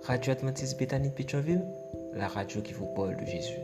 Radio Adventiste Bethany de Pétionville, la radio qui vous parle de Jésus.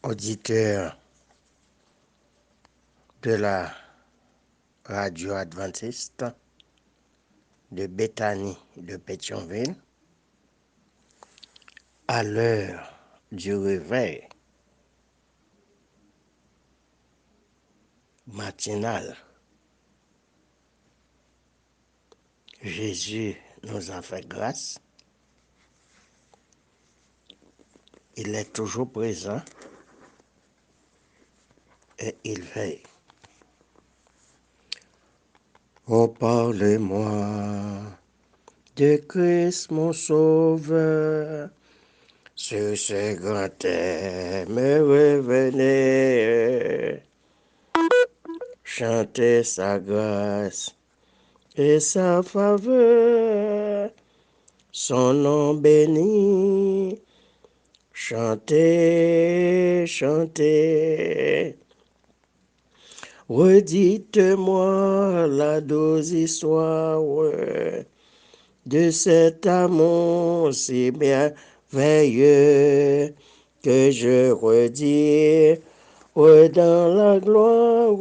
Auditeurs de la radio adventiste de Bethany de Pétionville, à l'heure du réveil matinal, Jésus nous a fait grâce. Il est toujours présent et il veille. Oh, parlez-moi de Christ mon sauveur, sur ce grand air me revenez, chantez sa grâce et sa faveur, son nom béni, chantez, chantez. Redites-moi la douce histoire de cet amour si merveilleux que je redis dans la gloire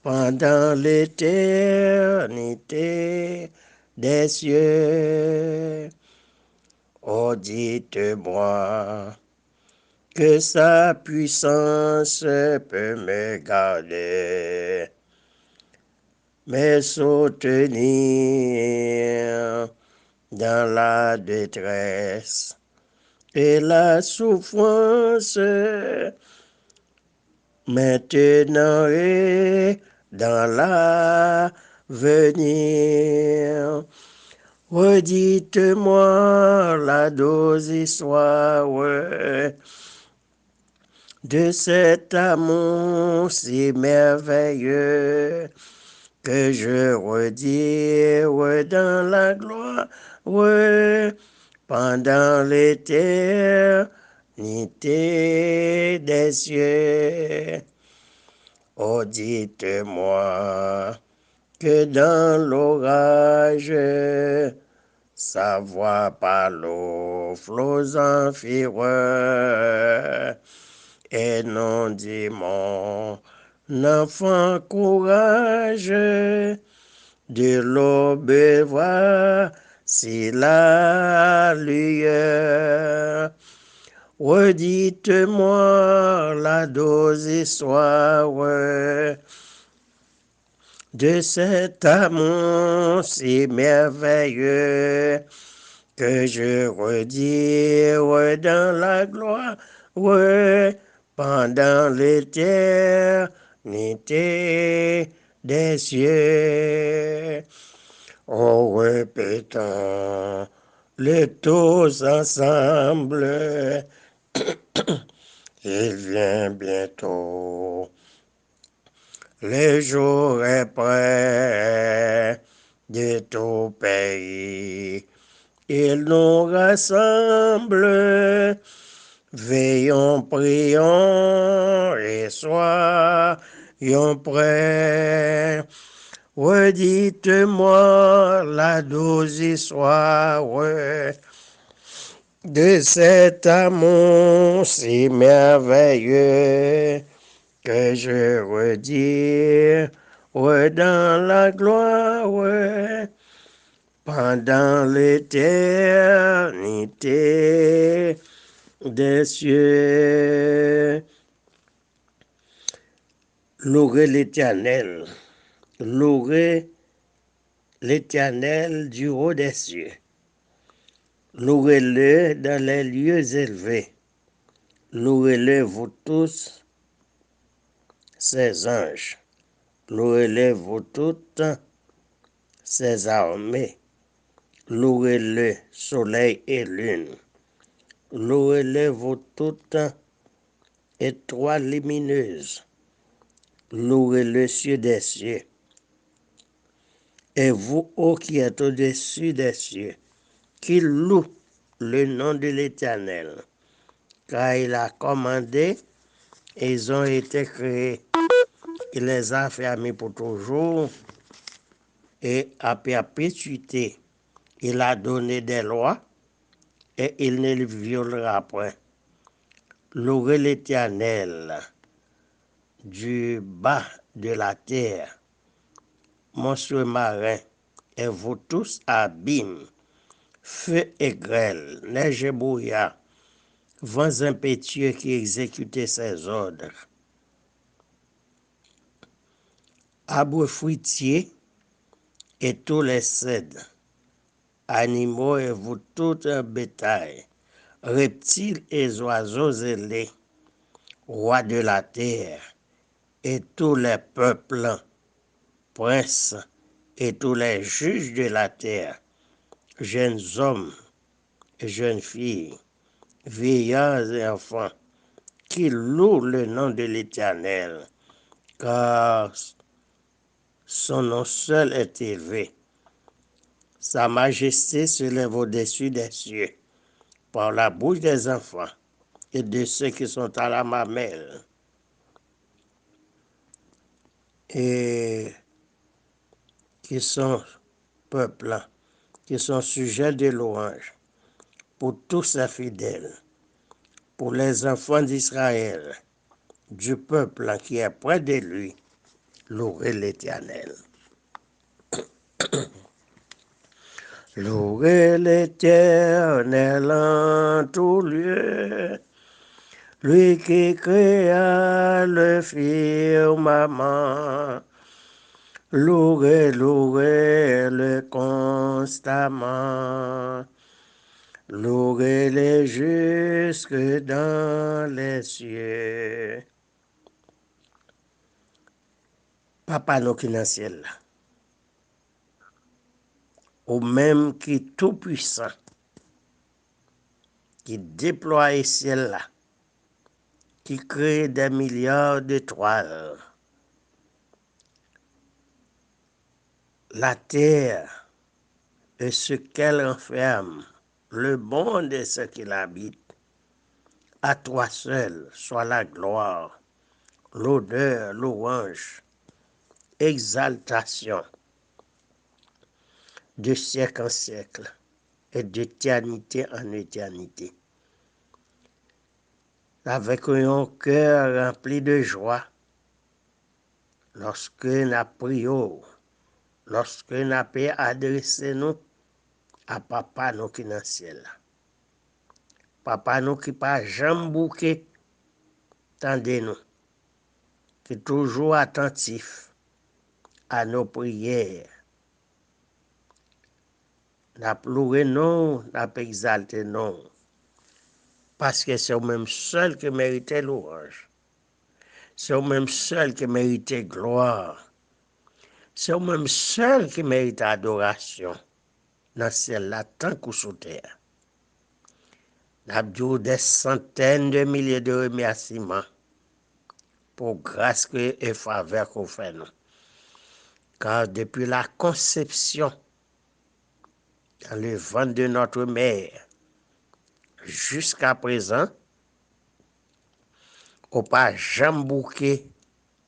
pendant l'éternité des cieux. Oh, dites-moi que sa puissance peut me garder, me soutenir dans la détresse et la souffrance, maintenant et dans l'avenir. Redites-moi la douce histoire de cet amour si merveilleux que je redis dans la gloire pendant l'éternité des cieux. Oh, dites-moi que dans l'orage, sa voix parle aux flots en fureur. Et non, dit mon enfant, courage, de l'aube voici la lueur. Redites-moi la douce histoire de cet amour si merveilleux que je redis dans la gloire pendant l'éternité des cieux. En répétant les tous ensemble, il vient bientôt. Le jour est près de tout pays. Il nous rassemble. Veillons, prions et soyons prêts. Redites-moi la douce histoire de cet amour si merveilleux que je redis dans la gloire pendant l'éternité des cieux. Louez l'Éternel, louez l'Éternel du haut des cieux. Louez-le dans les lieux élevés. Louez-le, vous tous, ses anges. Louez-le, vous toutes, ses armées. Louez-le, soleil et lune. l'eau relève toutes étoiles lumineuses, l'eau est le cieux des cieux. Et vous, ô qui êtes au-dessus des cieux, qui loue le nom de l'Éternel, car il a commandé, et ils ont été créés. Il les a fermés pour toujours et à perpétuité. Il a donné des lois et il ne les violera point. Louez l'Éternel du bas de la terre, monstres marins, et vous tous abîmes, feu et grêle, neige et brouillard, vents impétueux qui exécutaient ses ordres. Arbres fruitiers et tous les cèdres, animaux et vous tout bétail, reptiles et oiseaux ailés, rois de la terre, et tous les peuples, princes, et tous les juges de la terre, jeunes hommes et jeunes filles, vieillards et enfants, qui louent le nom de l'Éternel, car son nom seul est élevé. Sa majesté se lève au-dessus des cieux, par la bouche des enfants et de ceux qui sont à la mamelle. Et qui sont peuple, qui sont sujets de louange, pour tous ses fidèles, pour les enfants d'Israël, du peuple qui est près de lui, louez l'Éternel. Louez l'Éternel en tout lieu, lui qui créa le firmament. Louez-le constamment. Louez-le jusque dans les cieux. Papa nous qui dans le ciel, ou même qui tout puissant, qui déploie le ciel là, qui crée des milliards d'étoiles, la terre et ce qu'elle renferme, le monde et ce qui l'habite. À toi seul soit la gloire, l'honneur, louange, exaltation, de siècle en siècle et d'éternité en éternité. Avec un cœur rempli de joie, lorsque nous prions, lorsque nous adressé nous à Papa nous qui est dans le ciel. Papa nous qui pas jamais bouqué, tendez-nous, qui est toujours attentif à nos prières. N'a pleuré non, n'a exalté non. Parce que c'est au même seul qui méritait louange. C'est au même seul qui méritait gloire. C'est au même seul qui mérite adoration. Dans celle-là, tant que sous terre. N'a des centaines de milliers de remerciements pour grâce et faveur qu'on fait nous. Car depuis la conception, dans le ventre de notre mère, jusqu'à présent, on pas jamais bouqué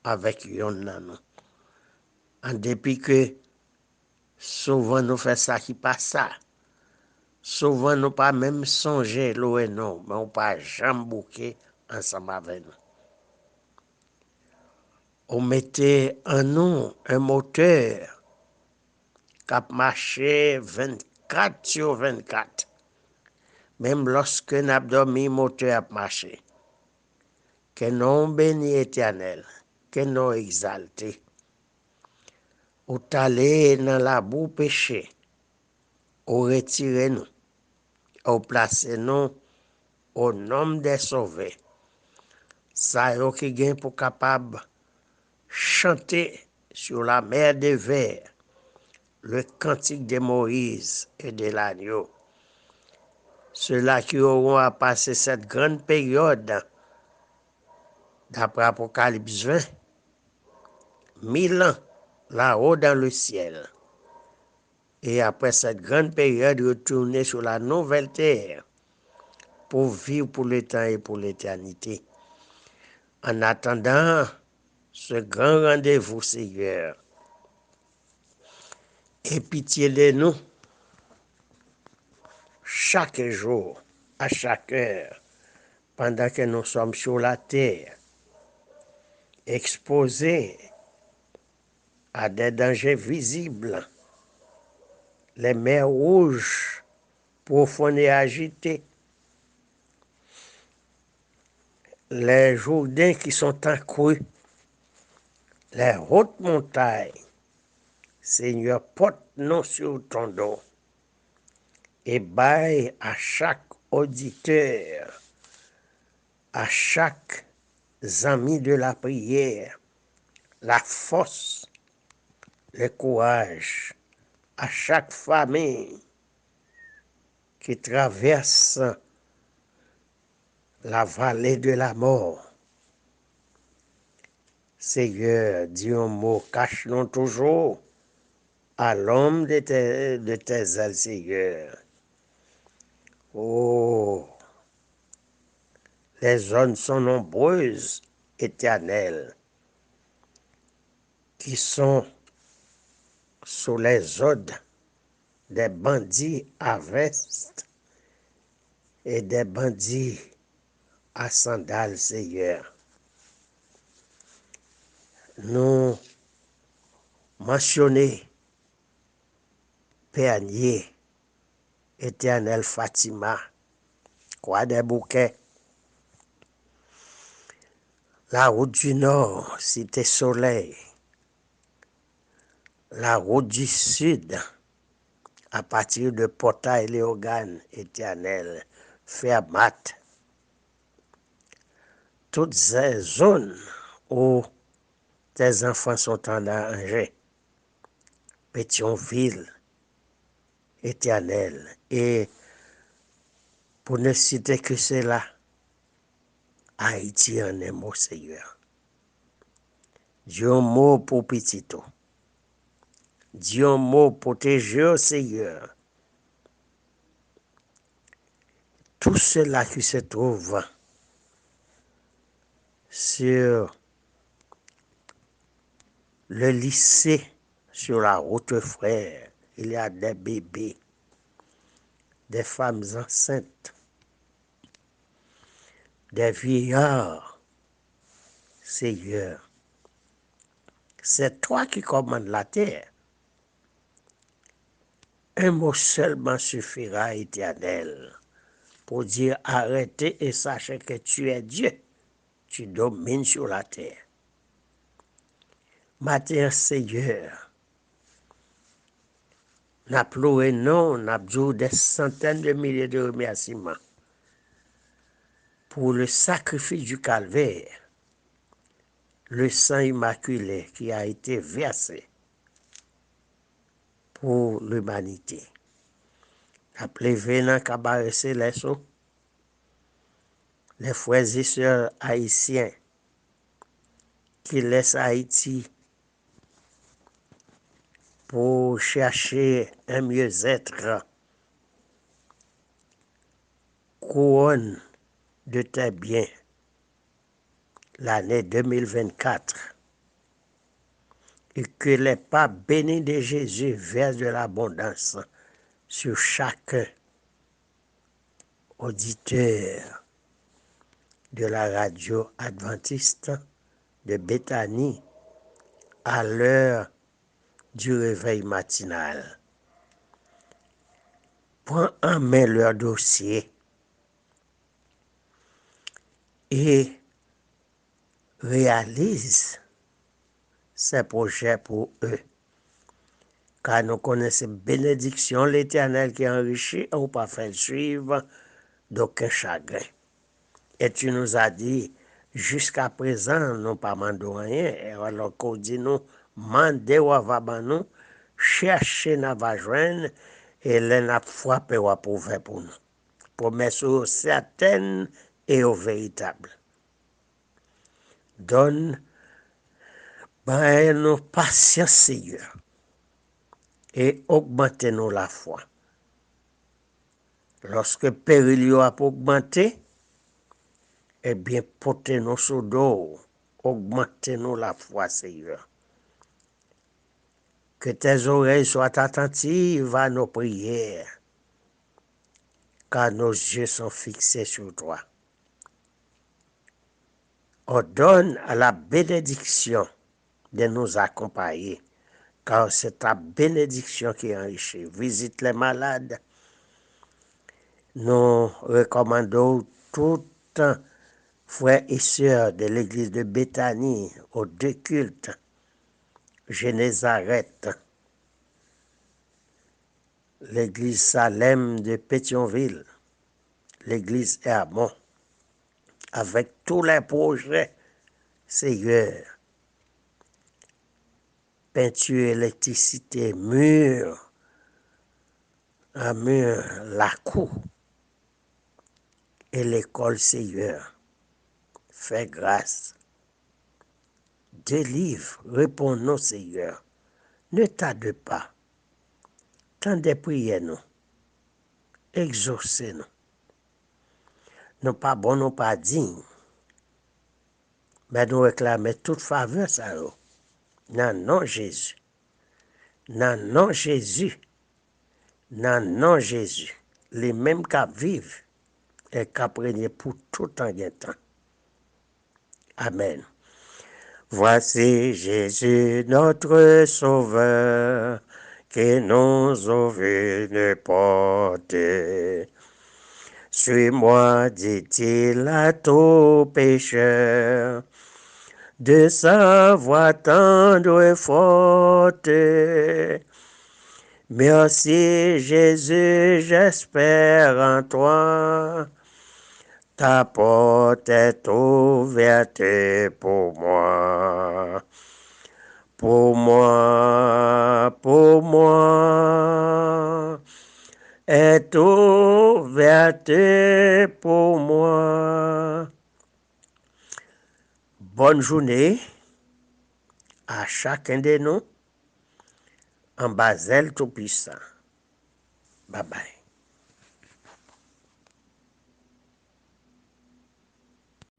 avec yon nan nous. En dépit que souvent nous fait ça qui passe ça. Souvent nous pas même songer louer non, mais on pas jamais bouqué ensemble avec nous. On mettait en nous un moteur qui a marché 24 sur 24. Même lorsque nous avons dormi, le moteur a marché. Que non béni éternel, que non exalté. Ou allé dans la boue péché, ou retiré nous, ou placé nous au nom des sauvés. Ça y est qui gagne pour capable chanter sur la mer des vers le cantique de Moïse et de l'agneau. ceux-là qui auront à passer cette grande période, d'après Apocalypse 20, 1000 ans là-haut dans le ciel. Et après cette grande période, retourner sur la nouvelle terre pour vivre pour le temps et pour l'éternité. En attendant ce grand rendez-vous, Seigneur, aie pitié de nous chaque jour, à chaque heure, pendant que nous sommes sur la terre, exposés à des dangers visibles, les mers rouges, profondes et agitées, les Jourdains qui sont en crue, les hautes montagnes. Seigneur, porte-nous sur ton dos et baille à chaque auditeur, à chaque ami de la prière, la force, le courage, à chaque famille qui traverse la vallée de la mort. Seigneur, dis un mot, cache-nous toujours à l'homme de tes ailes, Seigneur. Oh, les zones sont nombreuses, éternelles, qui sont sous les ordres des bandits à veste et des bandits à sandales, Seigneur. Nous mentionner Pernier, Éternel Fatima, Croix des Bouquets, la route du Nord, Cité Soleil, la route du Sud, à partir de Portail-Léogane, Éternel, Fermat, toutes ces zones où tes enfants sont en danger, Pétionville, Éternel, et pour ne citer que cela, Haïti en un mot, Seigneur. Dis un mot pour Petito. Dis un mot protégé, Seigneur. Tout cela qui se trouve sur le lycée, sur la route, frère, il y a des bébés, des femmes enceintes, des vieillards. Seigneur, c'est toi qui commandes la terre. Un mot seulement suffira, Éternel, pour dire arrêtez et sachez que tu es Dieu. Tu domines sur la terre. Matin, Seigneur, n'a pleuré non, n'a dit des centaines de milliers de remerciements pour le sacrifice du calvaire, le sang immaculé qui a été versé pour l'humanité. Appelez venant cabaret céleste, les frères et sœurs haïtiens qui laissent Haïti pour chercher un mieux-être, couronne de tes biens l'année 2024 et que les pas bénis de Jésus versent de l'abondance sur chaque auditeur de la radio adventiste de Béthanie à l'heure du réveil matinal. Prends en main leur dossier et réalise ces projets pour eux. Car nous connaissons bénédiction l'Éternel qui enrichit, on ne peut pas faire suivre d'aucun chagrin. Et tu nous as dit, jusqu'à présent, nous n'avons pas demandé rien. Et alors qu'on dit nous, mandez ou va nous, cherchez n'a va joindre, et les n'a frappé ou approuvé pour nous. promesses certaines et véritables. Donne nous patience, Seigneur, et augmentez-nous la foi. Lorsque péril a augmenté, eh bien, portez-nous sous dos, augmentez-nous la foi, Seigneur. Que tes oreilles soient attentives à nos prières, car nos yeux sont fixés sur toi. Ordonne à la bénédiction de nous accompagner, car c'est ta bénédiction qui enrichit. Visite les malades. Nous recommandons tout frères et sœurs de l'église de Béthanie aux 2 cultes, Génézareth, l'église Salem de Pétionville, l'église Hermont, avec tous les projets, Seigneur, peinture, électricité, mur, la cour et l'école, Seigneur. Fais grâce. Délivre, réponds-nous, Seigneur. Ne tarde pas. Tendez prières, nous. Exaucez-nous. Nous pas bons, nous pas dignes. Mais nous réclamons toute faveur, ça. Dans le nom de Jésus. Dans le nom de Jésus. Dans le nom de Jésus. Les mêmes qui vivent et qui prennent pour tout en temps. Amen. Voici Jésus, notre Sauveur, qui nous ouvre une porte. Suis-moi, dit-il à tout pécheur, de sa voix tendre et forte. Merci Jésus, j'espère en toi. Ta porte est ouverte pour moi. Pour moi, est ouverte pour moi. Bonne journée à chacun de nous en Basel Tout-Puissant. Bye bye.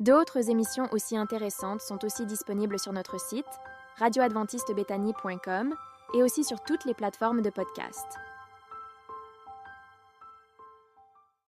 D'autres émissions aussi intéressantes sont aussi disponibles sur notre site radioadventistebethany.com et aussi sur toutes les plateformes de podcast.